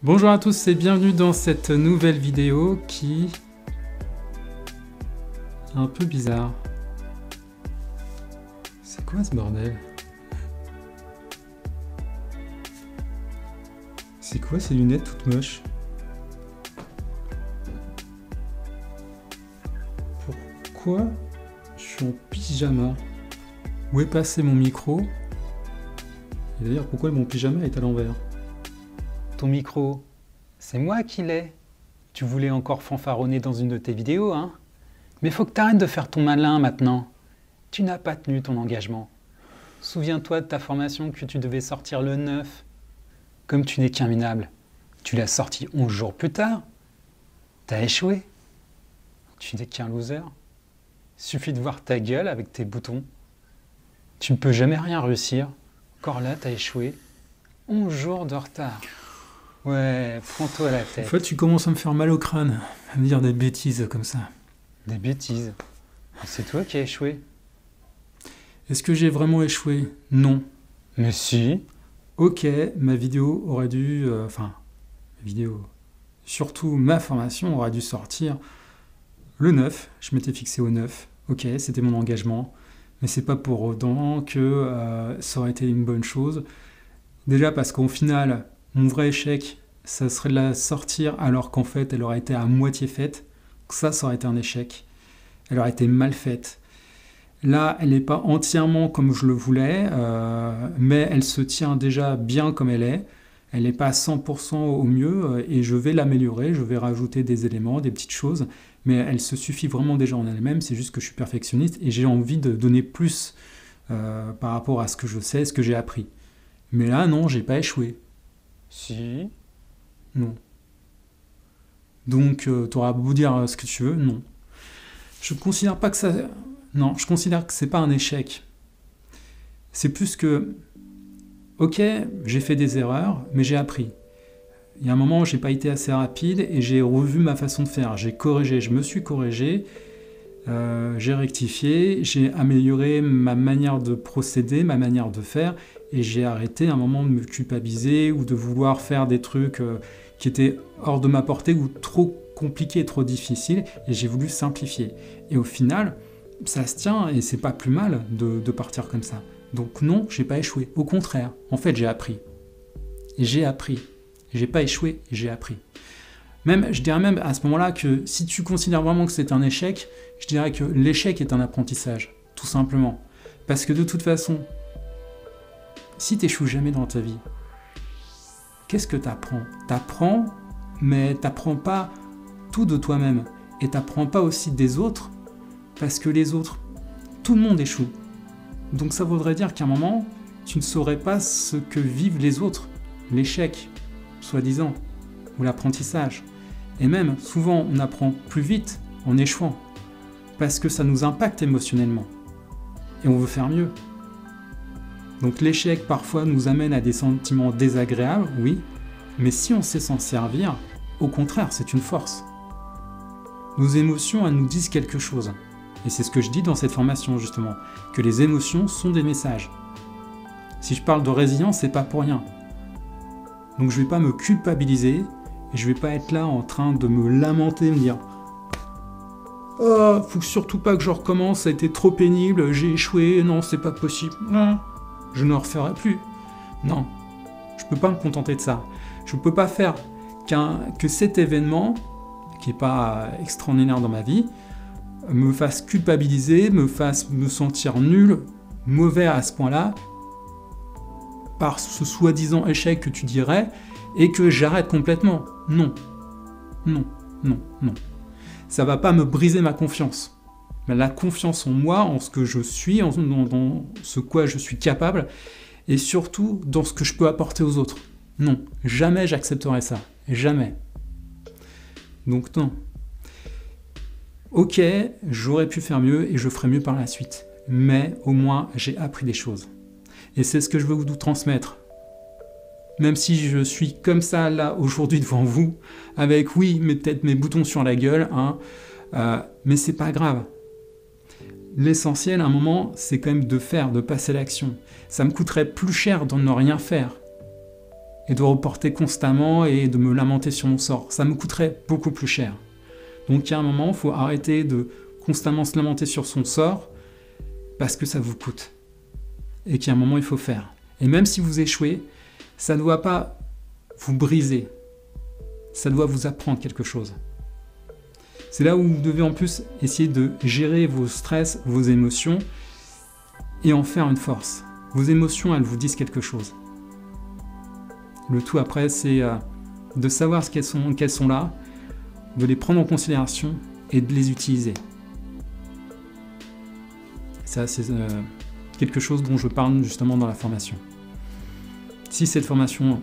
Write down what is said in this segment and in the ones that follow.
Bonjour à tous et bienvenue dans cette nouvelle vidéo qui est un peu bizarre. C'est quoi ce bordel? C'est quoi ces lunettes toutes moches? Pourquoi je suis en pyjama? Où est passé mon micro? Et d'ailleurs, pourquoi mon pyjama est à l'envers? Ton micro, c'est moi qui l'ai. Tu voulais encore fanfaronner dans une de tes vidéos, hein? Mais faut que t'arrêtes de faire ton malin maintenant. Tu n'as pas tenu ton engagement. Souviens-toi de ta formation que tu devais sortir le 9. Comme tu n'es qu'un minable, tu l'as sorti 11 jours plus tard. T'as échoué. Tu n'es qu'un loser. Suffit de voir ta gueule avec tes boutons. Tu ne peux jamais rien réussir. Encore là, t'as échoué. 11 jours de retard. Ouais, prends-toi la tête. En fait, tu commences à me faire mal au crâne, à me dire des bêtises comme ça. Des bêtises. C'est toi qui as échoué. Est-ce que j'ai vraiment échoué? Non. Mais si. Ok, ma vidéo aurait dû... surtout ma formation aurait dû sortir le 9. Je m'étais fixé au 9. Ok, c'était mon engagement. Mais c'est pas pour autant que ça aurait été une bonne chose. Déjà parce qu'au final... Mon vrai échec, ça serait de la sortir alors qu'en fait, elle aurait été à moitié faite. Ça aurait été un échec. Elle aurait été mal faite. Là, elle n'est pas entièrement comme je le voulais, mais elle se tient déjà bien comme elle est. Elle n'est pas à 100% au mieux et je vais l'améliorer. Je vais rajouter des éléments, des petites choses. Mais elle se suffit vraiment déjà en elle-même. C'est juste que je suis perfectionniste et j'ai envie de donner plus par rapport à ce que je sais, ce que j'ai appris. Mais là, non, j'ai pas échoué. Si. Non. Donc, tu auras beau dire ce que tu veux, non. Je considère pas que ça... Non, je considère que c'est pas un échec. C'est plus que... Ok, j'ai fait des erreurs, mais j'ai appris. Il y a un moment où j'ai pas été assez rapide et j'ai revu ma façon de faire. J'ai corrigé, je me suis corrigé, j'ai rectifié, j'ai amélioré ma manière de procéder, ma manière de faire, et j'ai arrêté un moment de me culpabiliser ou de vouloir faire des trucs qui étaient hors de ma portée ou trop compliqués, trop difficiles, et j'ai voulu simplifier. Et au final, ça se tient et c'est pas plus mal de partir comme ça. Donc non, j'ai pas échoué. Au contraire, en fait, j'ai appris. Et j'ai appris. J'ai pas échoué, j'ai appris. Même, je dirais même à ce moment-là que si tu considères vraiment que c'est un échec, je dirais que l'échec est un apprentissage, tout simplement. Parce que de toute façon, si tu n'échoues jamais dans ta vie, qu'est-ce que tu apprends? Tu apprends, mais tu n'apprends pas tout de toi-même. Et tu n'apprends pas aussi des autres, parce que les autres, tout le monde échoue. Donc ça voudrait dire qu'à un moment, tu ne saurais pas ce que vivent les autres, l'échec, soi-disant, ou l'apprentissage. Et même, souvent, on apprend plus vite en échouant, parce que ça nous impacte émotionnellement. Et on veut faire mieux. Donc l'échec, parfois, nous amène à des sentiments désagréables, oui, mais si on sait s'en servir, au contraire, c'est une force. Nos émotions, elles nous disent quelque chose. Et c'est ce que je dis dans cette formation, justement, que les émotions sont des messages. Si je parle de résilience, c'est pas pour rien. Donc je vais pas me culpabiliser, et je vais pas être là en train de me lamenter, me dire « Oh, faut surtout pas que je recommence, ça a été trop pénible, j'ai échoué, non, c'est pas possible, non, je ne referai plus. » Non, je peux pas me contenter de ça. Je peux pas faire que cet événement, qui est pas extraordinaire dans ma vie, me fasse culpabiliser, me fasse me sentir nul, mauvais à ce point-là, par ce soi-disant échec que tu dirais, et que j'arrête complètement. Non. Non, non, non. Ça va pas me briser ma confiance. Mais la confiance en moi, en ce que je suis, dans ce quoi je suis capable, et surtout dans ce que je peux apporter aux autres. Non, jamais j'accepterai ça. Jamais. Donc non. Ok, j'aurais pu faire mieux et je ferai mieux par la suite. Mais au moins, j'ai appris des choses. Et c'est ce que je veux vous transmettre. Même si je suis comme ça, là, aujourd'hui, devant vous, avec, oui, peut-être mes boutons sur la gueule, hein, mais c'est pas grave. L'essentiel, à un moment, c'est quand même de faire, de passer à l'action. Ça me coûterait plus cher de ne rien faire. et de reporter constamment et de me lamenter sur mon sort. Ça me coûterait beaucoup plus cher. Donc il y a un moment, il faut arrêter de constamment se lamenter sur son sort parce que ça vous coûte. Et qu'il y a un moment, il faut faire. Et même si vous échouez, ça ne doit pas vous briser. Ça doit vous apprendre quelque chose. C'est là où vous devez en plus essayer de gérer vos stress, vos émotions et en faire une force. Vos émotions, elles vous disent quelque chose. Le tout après, c'est de savoir qu'elles sont là, de les prendre en considération et de les utiliser. Ça, c'est quelque chose dont je parle justement dans la formation. Si cette formation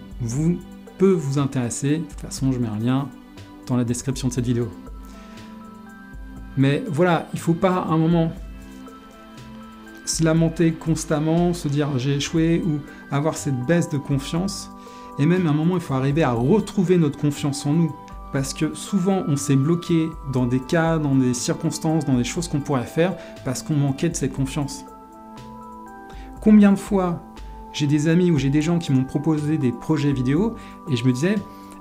peut vous intéresser, de toute façon, je mets un lien dans la description de cette vidéo. Mais voilà, il ne faut pas à un moment se lamenter constamment, se dire j'ai échoué ou avoir cette baisse de confiance. Et même à un moment, il faut arriver à retrouver notre confiance en nous. Parce que souvent, on s'est bloqué dans des cas, dans des circonstances, dans des choses qu'on pourrait faire parce qu'on manquait de cette confiance. Combien de fois j'ai des amis ou j'ai des gens qui m'ont proposé des projets vidéo et je me disais,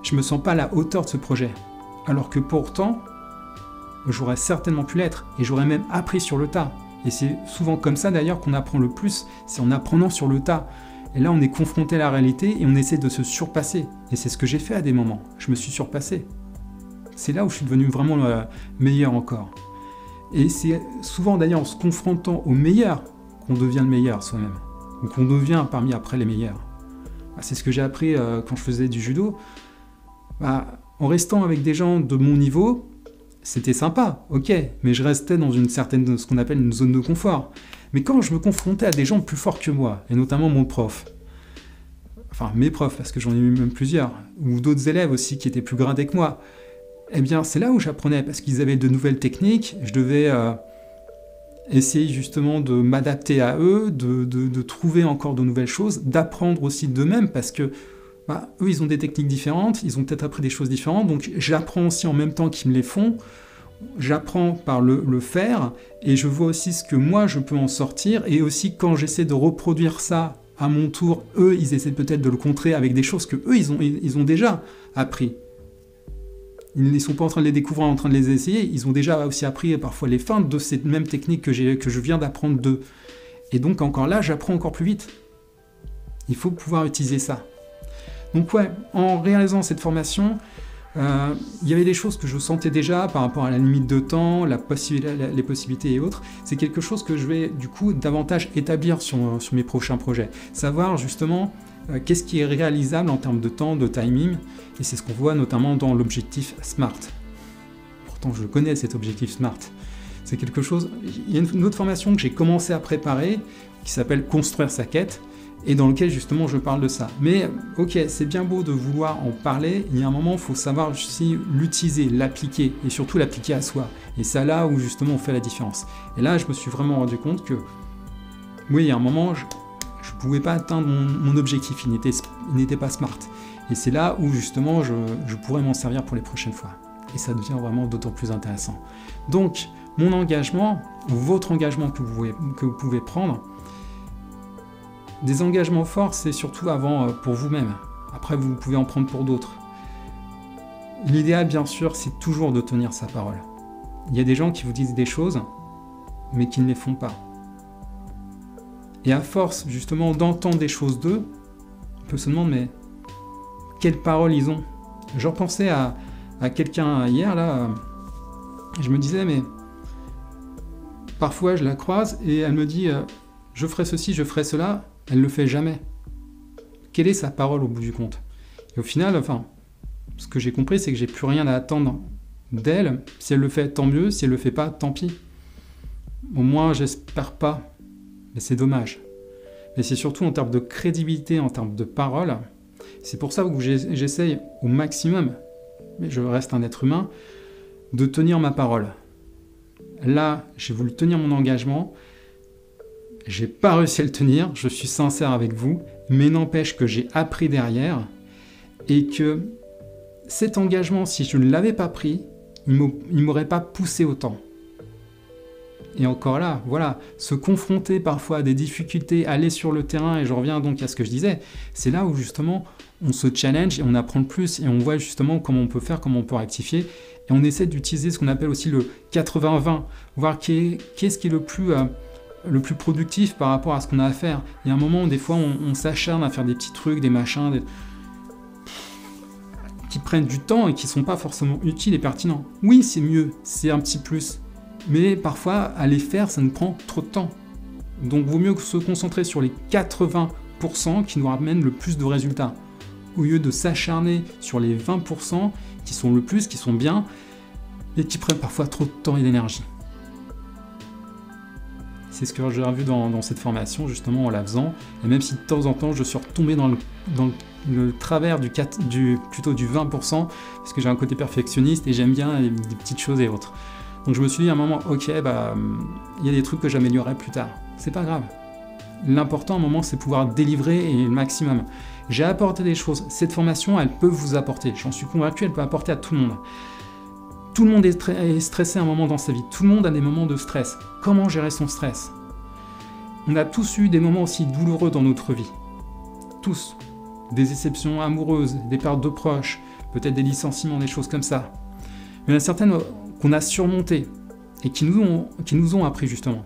je me sens pas à la hauteur de ce projet. Alors que pourtant, j'aurais certainement pu l'être et j'aurais même appris sur le tas. Et c'est souvent comme ça d'ailleurs qu'on apprend le plus, c'est en apprenant sur le tas. Et là, on est confronté à la réalité et on essaie de se surpasser. Et c'est ce que j'ai fait à des moments. Je me suis surpassé. C'est là où je suis devenu vraiment meilleur encore. Et c'est souvent d'ailleurs en se confrontant au meilleur qu'on devient le meilleur soi-même. Ou qu'on devient parmi après les meilleurs. C'est ce que j'ai appris quand je faisais du judo. En restant avec des gens de mon niveau, c'était sympa, ok, mais je restais dans une certaine, ce qu'on appelle une zone de confort. Mais quand je me confrontais à des gens plus forts que moi, et notamment mon prof, enfin mes profs, parce que j'en ai eu même plusieurs, ou d'autres élèves aussi qui étaient plus gradés que moi, eh bien c'est là où j'apprenais, parce qu'ils avaient de nouvelles techniques, je devais essayer justement de m'adapter à eux, de trouver encore de nouvelles choses, d'apprendre aussi d'eux-mêmes, parce que eux, ils ont des techniques différentes, ils ont peut-être appris des choses différentes, donc j'apprends aussi en même temps qu'ils me les font, j'apprends par le faire, et je vois aussi ce que moi je peux en sortir, et aussi quand j'essaie de reproduire ça à mon tour, eux, ils essaient peut-être de le contrer avec des choses que eux, ils ont déjà appris. Ils ne sont pas en train de les découvrir, en train de les essayer, ils ont déjà aussi appris parfois les feintes de cette même technique que je viens d'apprendre d'eux. Et donc encore là, j'apprends encore plus vite. Il faut pouvoir utiliser ça. Donc ouais, en réalisant cette formation, il y avait des choses que je sentais déjà par rapport à la limite de temps, les possibilités et autres. C'est quelque chose que je vais du coup davantage établir sur mes prochains projets. Savoir justement qu'est-ce qui est réalisable en termes de temps, de timing, et c'est ce qu'on voit notamment dans l'objectif SMART. Pourtant je connais cet objectif SMART. C'est quelque chose, il y a une autre formation que j'ai commencé à préparer qui s'appelle Construire sa quête, et dans lequel justement je parle de ça. Mais ok, c'est bien beau de vouloir en parler, il y a un moment il faut savoir aussi l'utiliser, l'appliquer, et surtout l'appliquer à soi. Et c'est là où justement on fait la différence. Et là je me suis vraiment rendu compte que, oui, il y a un moment, je ne pouvais pas atteindre mon objectif, il n'était pas smart. Et c'est là où justement je pourrais m'en servir pour les prochaines fois. Et ça devient vraiment d'autant plus intéressant. Donc, mon engagement, ou votre engagement que vous pouvez prendre, des engagements forts, c'est surtout avant pour vous-même. Après, vous pouvez en prendre pour d'autres. L'idéal, bien sûr, c'est toujours de tenir sa parole. Il y a des gens qui vous disent des choses, mais qui ne les font pas. Et à force, justement, d'entendre des choses d'eux, on peut se demander, mais quelles paroles ils ont? Je repensais à quelqu'un hier, là, je me disais, mais parfois je la croise et elle me dit je ferai ceci, je ferai cela, elle ne le fait jamais. Quelle est sa parole au bout du compte? Et au final, ce que j'ai compris, c'est que j'ai plus rien à attendre d'elle. Si elle le fait, tant mieux. Si elle le fait pas, tant pis. Au moins, j'espère pas. Mais c'est dommage. Mais c'est surtout en termes de crédibilité, en termes de parole. C'est pour ça que j'essaye au maximum, mais je reste un être humain, de tenir ma parole. Là, j'ai voulu tenir mon engagement. J'ai pas réussi à le tenir, je suis sincère avec vous, mais n'empêche que j'ai appris derrière et que cet engagement, si je ne l'avais pas pris, il m'aurait pas poussé autant. Et encore là, voilà, se confronter parfois à des difficultés, aller sur le terrain, et je reviens donc à ce que je disais, c'est là où justement on se challenge et on apprend le plus et on voit justement comment on peut faire, comment on peut rectifier. Et on essaie d'utiliser ce qu'on appelle aussi le 80-20, voir qu'est-ce qui est le plus productif par rapport à ce qu'on a à faire. Il y a un moment où des fois on s'acharne à faire des petits trucs, des machins, qui prennent du temps et qui ne sont pas forcément utiles et pertinents. Oui, c'est mieux, c'est un petit plus. Mais parfois, à les faire, ça nous prend trop de temps. Donc, vaut mieux se concentrer sur les 80% qui nous ramènent le plus de résultats, au lieu de s'acharner sur les 20% qui sont le plus, qui sont bien, et qui prennent parfois trop de temps et d'énergie. C'est ce que j'ai revu dans cette formation, justement, en la faisant, et même si de temps en temps, je suis retombé dans le travers plutôt du 20%, parce que j'ai un côté perfectionniste, et j'aime bien des petites choses et autres. Donc je me suis dit à un moment, ok, il y a des trucs que j'améliorerai plus tard. C'est pas grave. L'important à un moment, c'est pouvoir délivrer et le maximum. J'ai apporté des choses. Cette formation, elle peut vous apporter. J'en suis convaincu, elle peut apporter à tout le monde. Tout le monde est stressé à un moment dans sa vie. Tout le monde a des moments de stress. Comment gérer son stress? On a tous eu des moments aussi douloureux dans notre vie. Tous. Des déceptions amoureuses, des pertes de proches, peut-être des licenciements, des choses comme ça. Mais il y en a certaines qu'on a surmontées et qui nous ont appris justement,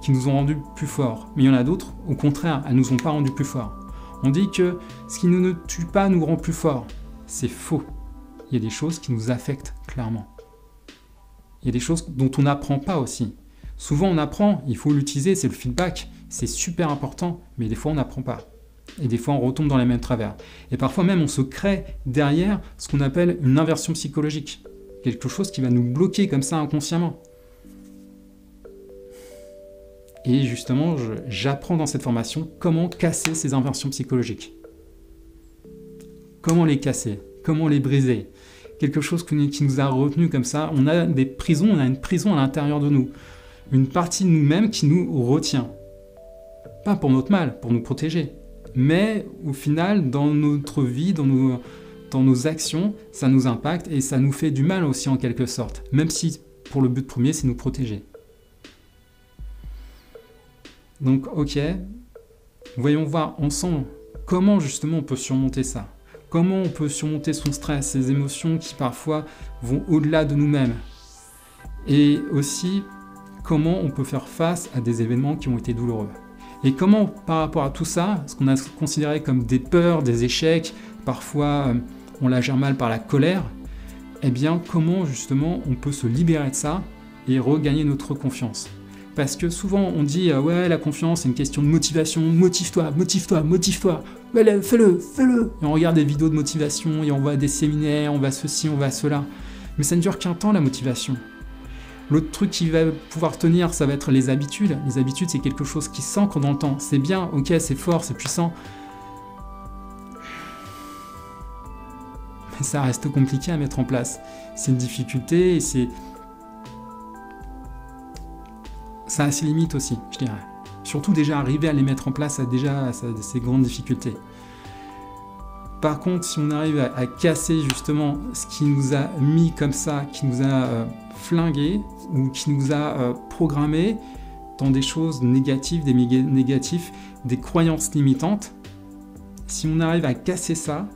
qui nous ont rendus plus forts. Mais il y en a d'autres, au contraire, elles ne nous ont pas rendus plus forts. On dit que ce qui ne tue pas nous rend plus forts. C'est faux. Il y a des choses qui nous affectent clairement. Il y a des choses dont on n'apprend pas aussi. Souvent on apprend, il faut l'utiliser, c'est le feedback, c'est super important, mais des fois on n'apprend pas. Et des fois on retombe dans les mêmes travers. Et parfois même on se crée derrière ce qu'on appelle une inversion psychologique. Quelque chose qui va nous bloquer comme ça inconsciemment. Et justement, j'apprends dans cette formation comment casser ces inversions psychologiques. Comment les casser, comment les briser. Quelque chose qui nous a retenus comme ça. On a des prisons, on a une prison à l'intérieur de nous. Une partie de nous-mêmes qui nous retient. Pas pour notre mal, pour nous protéger. Mais au final, dans notre vie, dans nos actions, ça nous impacte et ça nous fait du mal aussi en quelque sorte. Même si pour le but premier, c'est nous protéger. Donc ok, voyons voir ensemble comment justement on peut surmonter ça. Comment on peut surmonter son stress, ces émotions qui parfois vont au-delà de nous-mêmes. Et aussi, comment on peut faire face à des événements qui ont été douloureux. Et comment, par rapport à tout ça, ce qu'on a considéré comme des peurs, des échecs, parfois on la gère mal par la colère, eh bien comment justement on peut se libérer de ça et regagner notre confiance. Parce que souvent on dit ouais, la confiance c'est une question de motivation, motive-toi, ouais, fais-le. Et on regarde des vidéos de motivation et on va à des séminaires, on va ceci, on va cela. Mais ça ne dure qu'un temps la motivation. L'autre truc qui va pouvoir tenir, ça va être les habitudes. Les habitudes, c'est quelque chose qui s'ancre dans le temps. C'est bien, ok, c'est fort, c'est puissant. Mais ça reste compliqué à mettre en place. C'est une difficulté et ça a ses limites aussi, je dirais. Surtout déjà arriver à les mettre en place, ça a ses grandes difficultés. Par contre, si on arrive à casser justement ce qui nous a mis comme ça, qui nous a flingué ou qui nous a programmé dans des choses négatives, des négatifs, des croyances limitantes, si on arrive à casser ça,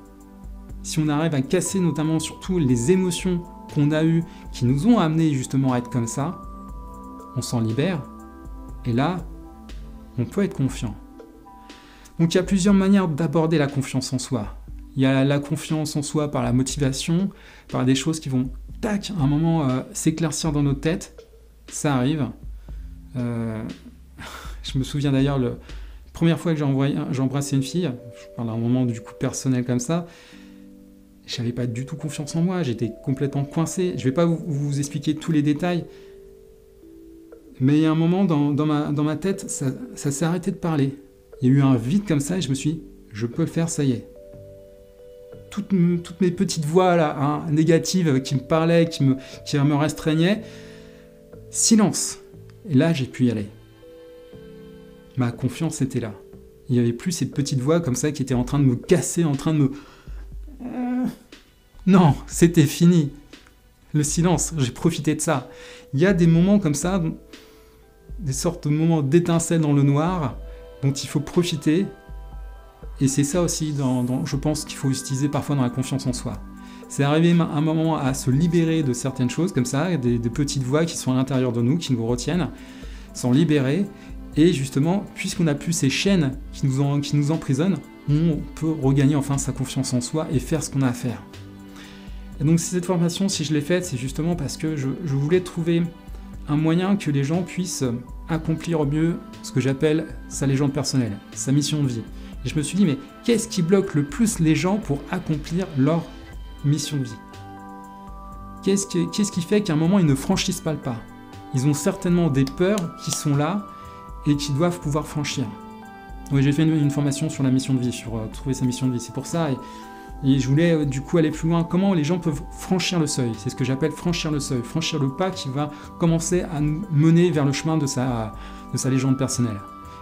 si on arrive à casser notamment surtout les émotions qu'on a eues, qui nous ont amenés justement à être comme ça, on s'en libère et là, on peut être confiant. Donc il y a plusieurs manières d'aborder la confiance en soi. Il y a la confiance en soi par la motivation, par des choses qui vont, tac, à un moment s'éclaircir dans notre tête. Ça arrive. Je me souviens d'ailleurs, la première fois que j'ai embrassé une fille, je parle d'un moment du coup personnel comme ça, j'avais pas du tout confiance en moi, j'étais complètement coincé. Je vais pas vous expliquer tous les détails, mais il y a un moment dans ma tête, ça s'est arrêté de parler. Il y a eu un vide comme ça et je me suis dit, je peux le faire, ça y est. Toutes mes petites voix là, négatives qui me parlaient, qui me restreignaient, silence. Et là, j'ai pu y aller. Ma confiance était là. Il n'y avait plus ces petites voix comme ça qui étaient en train de me casser, en train de me... Non, c'était fini. Le silence, j'ai profité de ça. Il y a des moments comme ça, des sortes de moments d'étincelles dans le noir, dont il faut profiter. Et c'est ça aussi, je pense, qu'il faut utiliser parfois dans la confiance en soi. C'est arriver un moment à se libérer de certaines choses comme ça, des petites voix qui sont à l'intérieur de nous, qui nous retiennent, s'en libérer. Et justement, puisqu'on n'a plus ces chaînes qui nous emprisonnent, on peut regagner enfin sa confiance en soi et faire ce qu'on a à faire. Et donc cette formation, si je l'ai faite, c'est justement parce que je voulais trouver un moyen que les gens puissent accomplir au mieux ce que j'appelle sa légende personnelle, sa mission de vie. Et je me suis dit, mais qu'est-ce qui bloque le plus les gens pour accomplir leur mission de vie? Qu'est-ce qui fait qu'à un moment, ils ne franchissent pas le pas? Ils ont certainement des peurs qui sont là et qui doivent pouvoir franchir. Oui, j'ai fait une formation sur la mission de vie, sur trouver sa mission de vie. C'est pour ça, et je voulais du coup aller plus loin. Comment les gens peuvent franchir le seuil? C'est ce que j'appelle franchir le seuil, franchir le pas qui va commencer à nous mener vers le chemin de sa légende personnelle.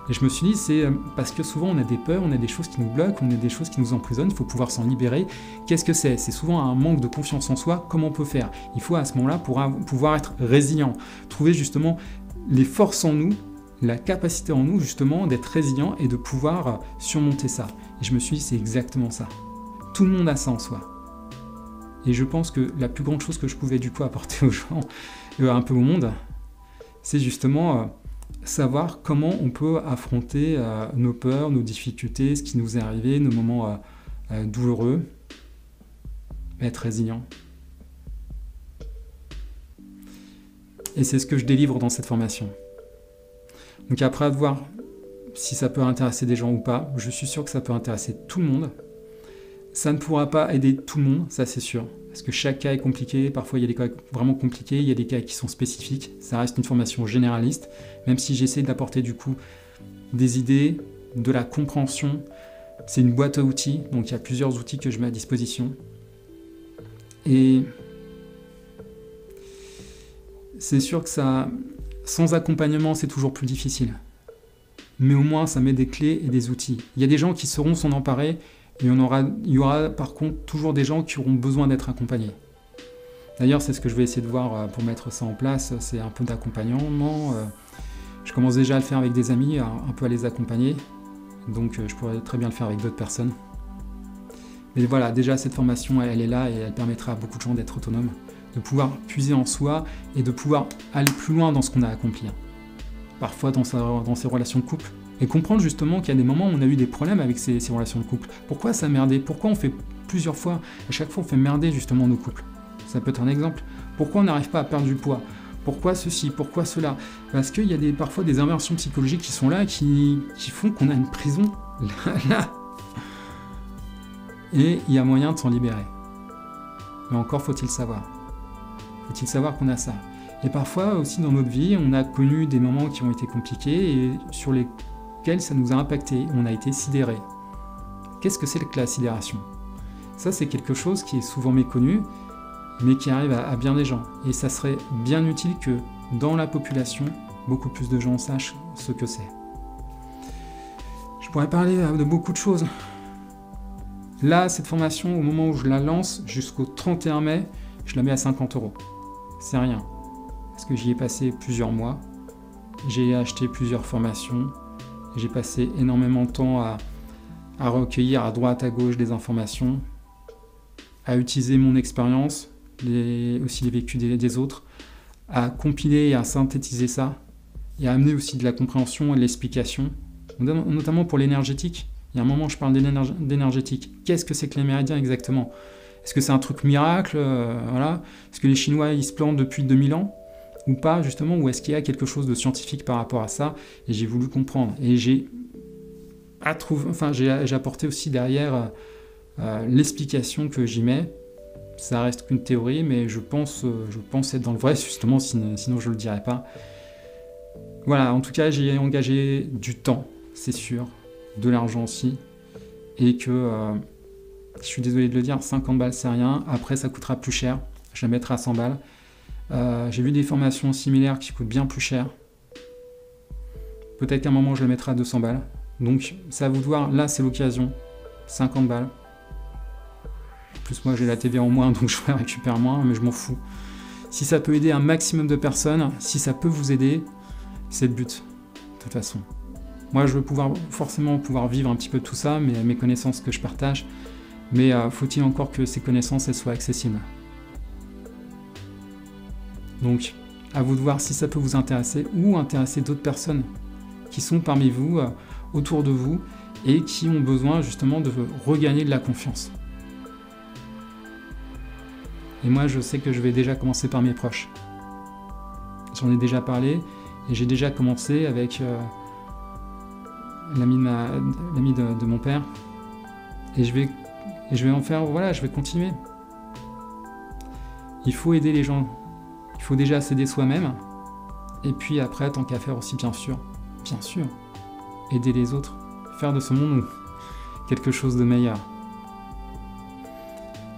Et je me suis dit, c'est parce que souvent on a des peurs, on a des choses qui nous bloquent, on a des choses qui nous emprisonnent, il faut pouvoir s'en libérer. Qu'est-ce que c'est? C'est souvent un manque de confiance en soi. Comment on peut faire? Il faut à ce moment-là pouvoir être résilient, trouver justement les forces en nous, la capacité en nous justement d'être résilient et de pouvoir surmonter ça. Et je me suis dit, c'est exactement ça. Tout le monde a ça en soi. Et je pense que la plus grande chose que je pouvais du coup apporter aux gens, un peu au monde, c'est justement savoir comment on peut affronter nos peurs, nos difficultés, ce qui nous est arrivé, nos moments douloureux, être résilient. Et c'est ce que je délivre dans cette formation. Donc après, à voir si ça peut intéresser des gens ou pas, je suis sûr que ça peut intéresser tout le monde. Ça ne pourra pas aider tout le monde, ça c'est sûr, parce que chaque cas est compliqué, parfois il y a des cas vraiment compliqués, il y a des cas qui sont spécifiques, ça reste une formation généraliste, même si j'essaie d'apporter du coup des idées, de la compréhension. C'est une boîte à outils, donc il y a plusieurs outils que je mets à disposition. Et c'est sûr que ça, sans accompagnement, c'est toujours plus difficile. Mais au moins, ça met des clés et des outils. Il y a des gens qui sauront s'en emparer, et il y aura par contre toujours des gens qui auront besoin d'être accompagnés. D'ailleurs, c'est ce que je vais essayer de voir pour mettre ça en place, c'est un peu d'accompagnement. Je commence déjà à le faire avec des amis, un peu à les accompagner, donc je pourrais très bien le faire avec d'autres personnes. Mais voilà, déjà cette formation, elle est là et elle permettra à beaucoup de gens d'être autonomes, de pouvoir puiser en soi et de pouvoir aller plus loin dans ce qu'on a accompli. Parfois dans ses relations de couple. Et comprendre justement qu'il y a des moments où on a eu des problèmes avec ces relations de couple. Pourquoi ça a merdé? Pourquoi on fait plusieurs fois, à chaque fois on fait merder justement nos couples? Ça peut être un exemple. Pourquoi on n'arrive pas à perdre du poids? Pourquoi ceci? Pourquoi cela? Parce qu'il y a parfois des inversions psychologiques qui sont là, qui font qu'on a une prison là. Et il y a moyen de s'en libérer. Mais encore faut-il savoir. Faut-il savoir qu'on a ça? Et parfois aussi dans notre vie, on a connu des moments qui ont été compliqués et sur lesquels ça nous a impacté, on a été sidéré. Qu'est-ce que c'est que la sidération? Ça, c'est quelque chose qui est souvent méconnu, mais qui arrive à bien des gens. Et ça serait bien utile que dans la population, beaucoup plus de gens sachent ce que c'est. Je pourrais parler de beaucoup de choses. Là, cette formation, au moment où je la lance, jusqu'au 31 mai, je la mets à 50 €. C'est rien. Parce que j'y ai passé plusieurs mois. J'ai acheté plusieurs formations. J'ai passé énormément de temps à recueillir à droite, à gauche des informations, à utiliser mon expérience, aussi les vécus des autres, à compiler et à synthétiser ça, et à amener aussi de la compréhension et de l'explication, notamment pour l'énergétique. Il y a un moment, je parle d'énergétique. Qu'est-ce que c'est que les méridiens exactement? Est-ce que c'est un truc miracle? Voilà. Est-ce que les Chinois ils se plantent depuis 2000 ans ou pas, justement? Ou est-ce qu'il y a quelque chose de scientifique par rapport à ça? Et j'ai voulu comprendre. Et j'ai apporté aussi derrière l'explication que j'y mets. Ça reste qu'une théorie, mais je pense être dans le vrai, justement, sinon je ne le dirais pas. Voilà, en tout cas, j'ai engagé du temps, c'est sûr, de l'argent aussi, et que, je suis désolé de le dire, 50 balles c'est rien, après ça coûtera plus cher, je la mettrai à 100 balles. J'ai vu des formations similaires qui coûtent bien plus cher, peut-être qu'à un moment je la mettrai à 200 balles, donc c'est à vous de voir, là c'est l'occasion, 50 balles. En plus moi j'ai la TVA en moins, donc je récupère moins, mais je m'en fous. Si ça peut aider un maximum de personnes, si ça peut vous aider, c'est le but, de toute façon. Moi, je veux forcément pouvoir vivre un petit peu de tout ça, mais mes connaissances que je partage, mais faut-il encore que ces connaissances elles soient accessibles. Donc, à vous de voir si ça peut vous intéresser ou intéresser d'autres personnes qui sont parmi vous, autour de vous, et qui ont besoin justement de regagner de la confiance. Et moi, je sais que je vais déjà commencer par mes proches. J'en ai déjà parlé, et j'ai déjà commencé avec l'ami de mon père, et je vais en faire, voilà, je vais continuer. Il faut aider les gens, il faut déjà s'aider soi-même, et puis après, tant qu'à faire aussi, bien sûr, aider les autres, faire de ce monde quelque chose de meilleur.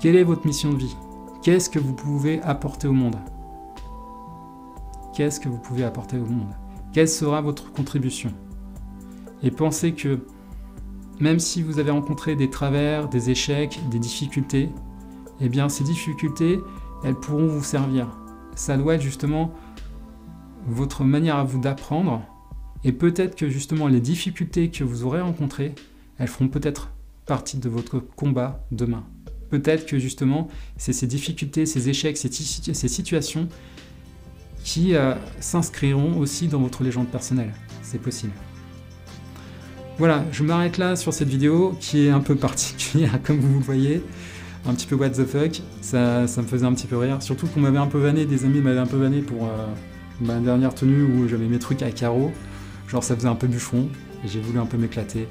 Quelle est votre mission de vie? Qu'est-ce que vous pouvez apporter au monde? Qu'est-ce que vous pouvez apporter au monde? Quelle sera votre contribution? Et pensez que même si vous avez rencontré des travers, des échecs, des difficultés, eh bien ces difficultés, elles pourront vous servir. Ça doit être justement votre manière à vous d'apprendre, et peut-être que justement les difficultés que vous aurez rencontrées, elles feront peut-être partie de votre combat demain. Peut-être que justement, c'est ces difficultés, ces échecs, ces situations qui s'inscriront aussi dans votre légende personnelle. C'est possible. Voilà, je m'arrête là sur cette vidéo qui est un peu particulière, comme vous le voyez. Un petit peu what the fuck, ça me faisait un petit peu rire. Surtout qu'on m'avait un peu vanné, des amis m'avaient un peu vanné pour ma dernière tenue où j'avais mes trucs à carreaux. Genre ça faisait un peu bûcheron, et j'ai voulu un peu m'éclater.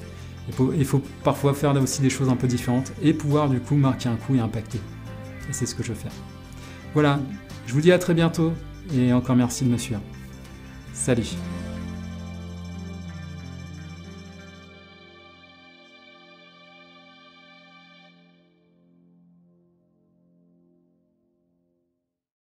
Il faut parfois faire là aussi des choses un peu différentes et pouvoir du coup marquer un coup et impacter. Et c'est ce que je veux faire. Voilà, je vous dis à très bientôt et encore merci de me suivre. Salut!